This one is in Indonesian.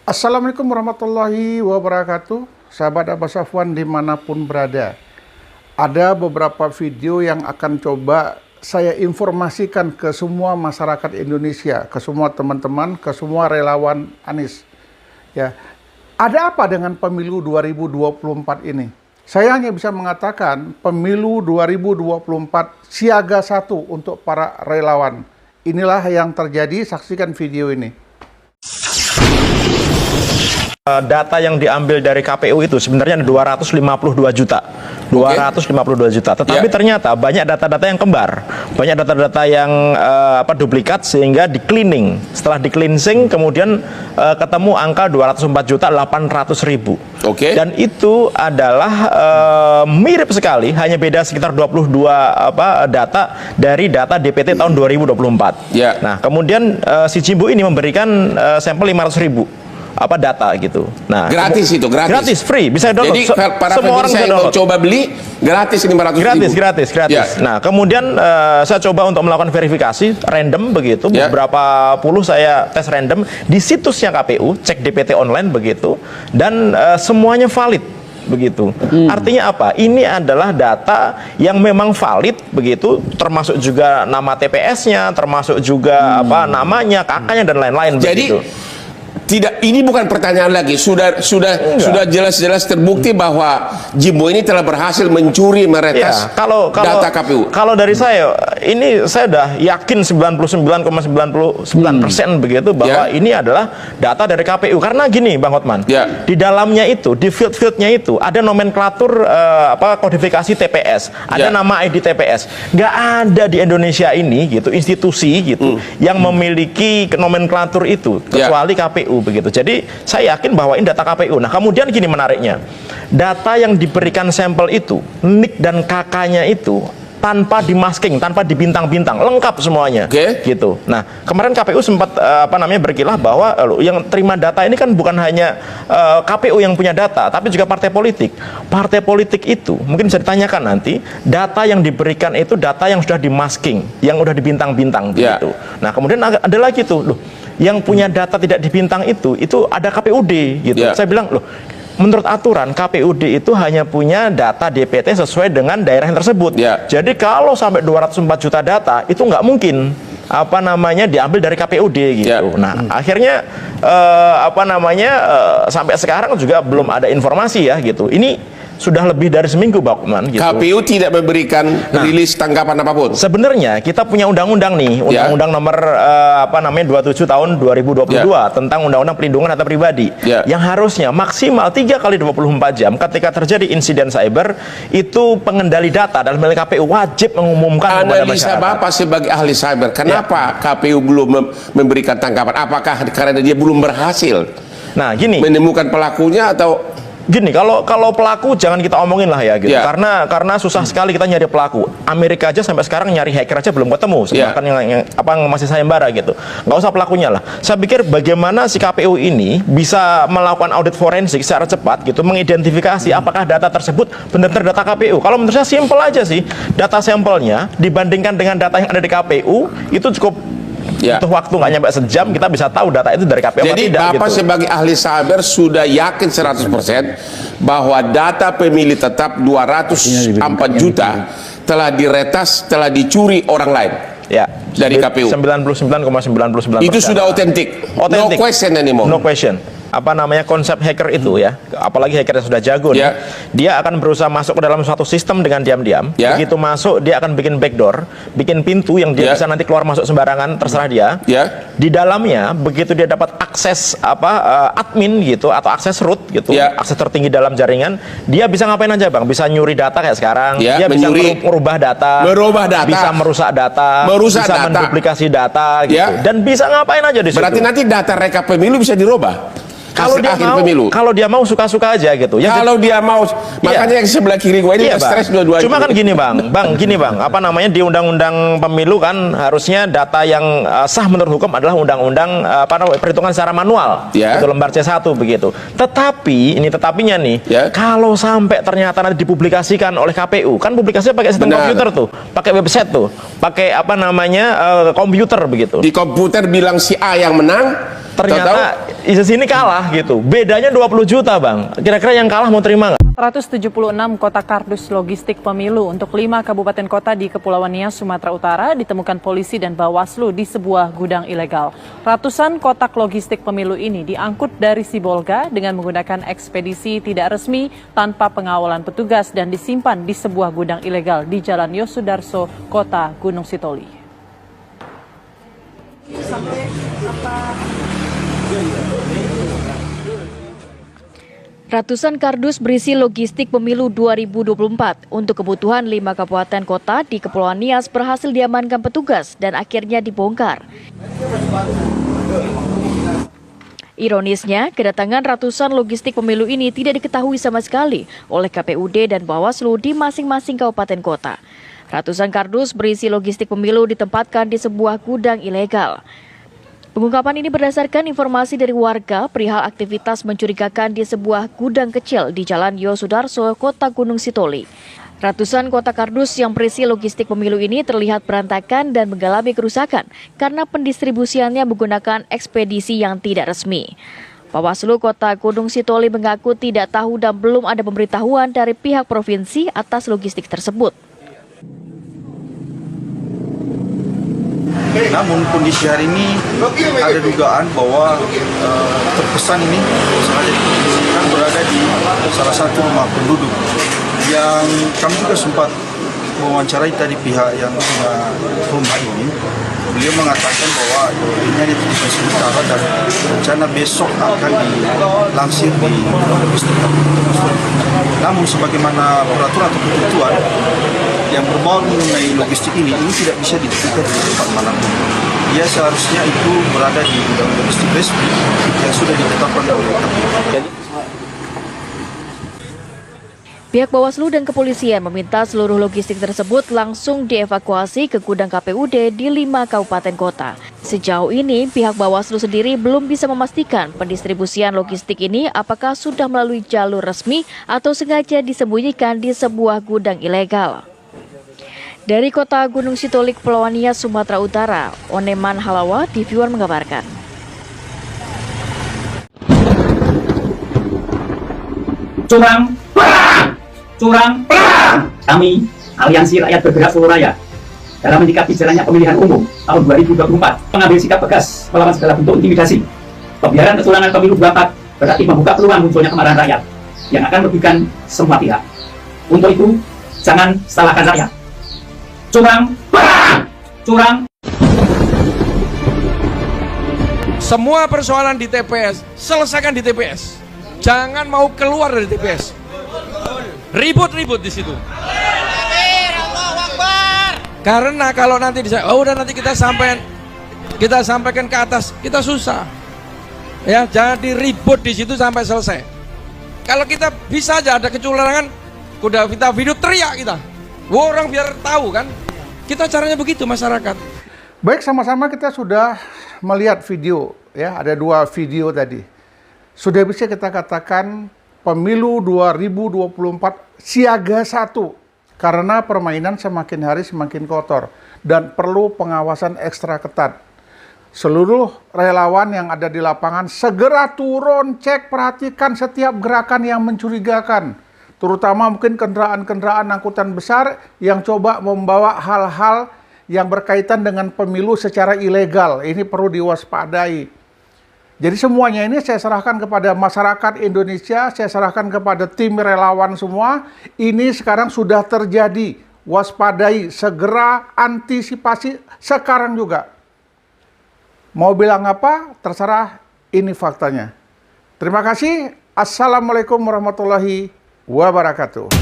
Assalamualaikum warahmatullahi wabarakatuh. Sahabat Abbas Afwan dimanapun berada. Ada beberapa video yang akan coba saya informasikan ke semua masyarakat Indonesia, ke semua teman-teman, ke semua relawan Anies. Ya, ada apa dengan pemilu 2024 ini? Saya hanya bisa mengatakan pemilu 2024 siaga satu untuk para relawan. Inilah yang terjadi, saksikan video ini. Data yang diambil dari KPU itu sebenarnya 252 juta. 252 juta. Tetapi ternyata banyak data-data yang kembar. Banyak data-data yang duplikat sehingga di cleaning. Setelah di cleansing kemudian ketemu angka 204 juta 800 ribu. Dan itu adalah mirip sekali, hanya beda sekitar 22 data dari data DPT tahun 2024. Nah, kemudian si Jimbo ini memberikan sampel 500 ribu data gitu. Nah, gratis itu, gratis, free, bisa download. Jadi para semua orang saya bisa mau coba beli gratis 500 ribu. Gratis. Nah, kemudian saya coba untuk melakukan verifikasi random begitu, beberapa puluh saya tes random di situsnya KPU, cek DPT online begitu, dan semuanya valid begitu. Artinya apa? Ini adalah data yang memang valid begitu, termasuk juga nama TPS-nya, termasuk juga namanya, kakaknya dan lain-lain begitu. Tidak, ini bukan pertanyaan lagi. Sudah jelas-jelas terbukti bahwa Jimbo ini telah berhasil mencuri meretas data KPU. Kalau dari saya, ini saya sudah yakin 99,99% begitu bahwa ini adalah data dari KPU. Karena gini, Bang Hotman, di dalamnya itu, di field-fieldnya itu ada nomenklatur kodifikasi TPS, ada nama ID TPS. Nggak ada di Indonesia ini gitu institusi gitu yang memiliki nomenklatur itu kecuali KPU begitu. Jadi saya yakin bahwa ini data KPU. Nah, kemudian gini menariknya, data yang diberikan sampel itu, NIK dan KK-nya itu tanpa dimasking, tanpa dibintang-bintang, lengkap semuanya, gitu. Nah, kemarin KPU sempat berkilah bahwa yang terima data ini kan bukan hanya KPU yang punya data, tapi juga partai politik. Partai politik itu mungkin bisa ditanyakan nanti, data yang diberikan itu data yang sudah dimasking, yang sudah dibintang-bintang, gitu. Nah, kemudian ada lagi tuh, loh, yang punya data tidak dibintang itu ada KPUD, gitu. Saya bilang, loh, menurut aturan KPUD itu hanya punya data DPT sesuai dengan daerah yang tersebut. Jadi kalau sampai 204 juta data itu nggak mungkin diambil dari KPUD gitu. Nah, akhirnya sampai sekarang juga belum ada informasi ya gitu. Ini sudah lebih dari seminggu, Bang Hotman, gitu. KPU tidak memberikan rilis tanggapan apapun. Sebenarnya kita punya undang-undang nih, undang-undang nomor 27 tahun 2022 tentang undang-undang pelindungan data pribadi, yang harusnya maksimal 3 kali 24 jam ketika terjadi insiden cyber itu pengendali data dalam hal KPU wajib mengumumkan kepada masyarakat. Analisa Bapak sebagai ahli cyber, kenapa KPU belum memberikan tanggapan? Apakah karena dia belum berhasil menemukan pelakunya atau gini, kalau pelaku jangan kita omongin lah ya gitu. Karena susah sekali kita nyari pelaku. Amerika aja sampai sekarang nyari hacker aja belum ketemu. Bahkan yang masih sayembara gitu. Nggak usah pelakunya lah. Saya pikir bagaimana si KPU ini bisa melakukan audit forensik secara cepat gitu, mengidentifikasi apakah data tersebut benar-benar data KPU. Kalau menurut saya simpel aja sih. Data sampelnya dibandingkan dengan data yang ada di KPU itu cukup butuh waktu nggak nyampe sejam, kita bisa tahu data itu dari KPU. Jadi Bapak sebagai ahli cyber sudah yakin 100% bahwa data pemilih tetap 204 juta telah diretas, telah dicuri orang lain dari KPU. 99,99%. Itu sudah otentik. No question anymore. No question. Konsep hacker itu ya, apalagi hacker yang sudah jago nih, dia akan berusaha masuk ke dalam suatu sistem dengan diam-diam. Begitu masuk, dia akan bikin backdoor, bikin pintu yang dia bisa nanti keluar masuk sembarangan, terserah dia. Di dalamnya, begitu dia dapat akses admin gitu atau akses root gitu, akses tertinggi dalam jaringan, dia bisa ngapain aja, Bang? Bisa nyuri data kayak sekarang, dia bisa merubah data, bisa merusak data, bisa menduplikasi data gitu, dan bisa ngapain aja di situ. Berarti nanti data rekap pemilu bisa dirubah. Kalau dia mau suka-suka aja gitu. Kalau dia mau, makanya yang sebelah kiri gue ini stres dua-duanya. Cuma kan gini, Bang, di undang-undang pemilu kan harusnya data yang sah menurut hukum adalah undang-undang perhitungan secara manual. Itu lembar C1 begitu. Tetapi ini tetapinya nih, kalau sampai ternyata nanti dipublikasikan oleh KPU, kan publikasinya pakai sistem komputer tuh, pakai website tuh, pakai komputer begitu. Di komputer bilang si A yang menang, ternyata ISIS ini kalah gitu. Bedanya 20 juta, Bang. Kira-kira yang kalah mau terima nggak? 176 kotak kardus logistik pemilu untuk 5 kabupaten kota di Kepulauan Nias, Sumatera Utara ditemukan polisi dan Bawaslu di sebuah gudang ilegal. Ratusan kotak logistik pemilu ini diangkut dari Sibolga dengan menggunakan ekspedisi tidak resmi tanpa pengawalan petugas dan disimpan di sebuah gudang ilegal di Jalan Yosudarso, Kota Gunung Sitoli. Ratusan kardus berisi logistik pemilu 2024 untuk kebutuhan 5 kabupaten kota di Kepulauan Nias berhasil diamankan petugas dan akhirnya dibongkar. Ironisnya, kedatangan ratusan logistik pemilu ini tidak diketahui sama sekali oleh KPUD dan Bawaslu di masing-masing kabupaten kota. Ratusan kardus berisi logistik pemilu ditempatkan di sebuah gudang ilegal. Pengungkapan ini berdasarkan informasi dari warga perihal aktivitas mencurigakan di sebuah gudang kecil di Jalan Yosudarso, Kota Gunung Sitoli. Ratusan kotak kardus yang berisi logistik pemilu ini terlihat berantakan dan mengalami kerusakan karena pendistribusiannya menggunakan ekspedisi yang tidak resmi. Bawaslu Kota Gunung Sitoli mengaku tidak tahu dan belum ada pemberitahuan dari pihak provinsi atas logistik tersebut. Namun kondisi hari ini ada dugaan bahwa terkesan ini sengaja diposisikan berada di salah satu rumah penduduk yang kami juga sempat mewawancarai tadi pihak yang punya rumah ini. Beliau mengatakan bahwa ini hanya di sementara dan rencana besok akan dilansir di logistik. Namun sebagaimana peraturan atau ketentuan yang berbau mengenai logistik ini tidak bisa ditentukan di tempat manapun. Dia seharusnya itu berada di gudang logistik resmi yang sudah ditetapkan oleh KPU. Pihak Bawaslu dan kepolisian meminta seluruh logistik tersebut langsung dievakuasi ke gudang KPUD di 5 kabupaten kota. Sejauh ini, pihak Bawaslu sendiri belum bisa memastikan pendistribusian logistik ini apakah sudah melalui jalur resmi atau sengaja disembunyikan di sebuah gudang ilegal. Dari Kota Gunung Sitoli, Kepulauan Nias, Sumatera Utara, Oneman Halawa, TV One mengabarkan. Curang, kami, Aliansi Rakyat Bergerak Solo Raya, dalam menyikapi jalannya pemilihan umum tahun 2024, mengambil sikap tegas melawan segala bentuk intimidasi. Pembiaran kecurangan pemilu 24 berarti membuka peluang munculnya kemarahan rakyat yang akan merugikan semua pihak. Untuk itu, jangan salahkan rakyat. Curang. Semua persoalan di TPS, selesaikan di TPS. Jangan mau keluar dari TPS. Ribut-ribut di situ. Karena kalau nanti nanti kita sampaikan ke atas, kita susah. Ya, jadi ribut di situ sampai selesai. Kalau kita bisa aja ada kecurangan, udah kita video teriak kita. Orang biar tahu kan. Kita caranya begitu masyarakat. Baik, sama-sama kita sudah melihat video, ya, ada 2 video tadi. Sudah bisa kita katakan pemilu 2024 siaga 1 karena permainan semakin hari semakin kotor dan perlu pengawasan ekstra ketat. Seluruh relawan yang ada di lapangan segera turun, cek, perhatikan setiap gerakan yang mencurigakan. Terutama mungkin kendaraan-kendaraan angkutan besar yang coba membawa hal-hal yang berkaitan dengan pemilu secara ilegal. Ini perlu diwaspadai. Jadi semuanya ini saya serahkan kepada masyarakat Indonesia, saya serahkan kepada tim relawan semua. Ini sekarang sudah terjadi. Waspadai, segera antisipasi sekarang juga. Mau bilang apa? Terserah, ini faktanya. Terima kasih. Assalamualaikum warahmatullahi wabarakatuh.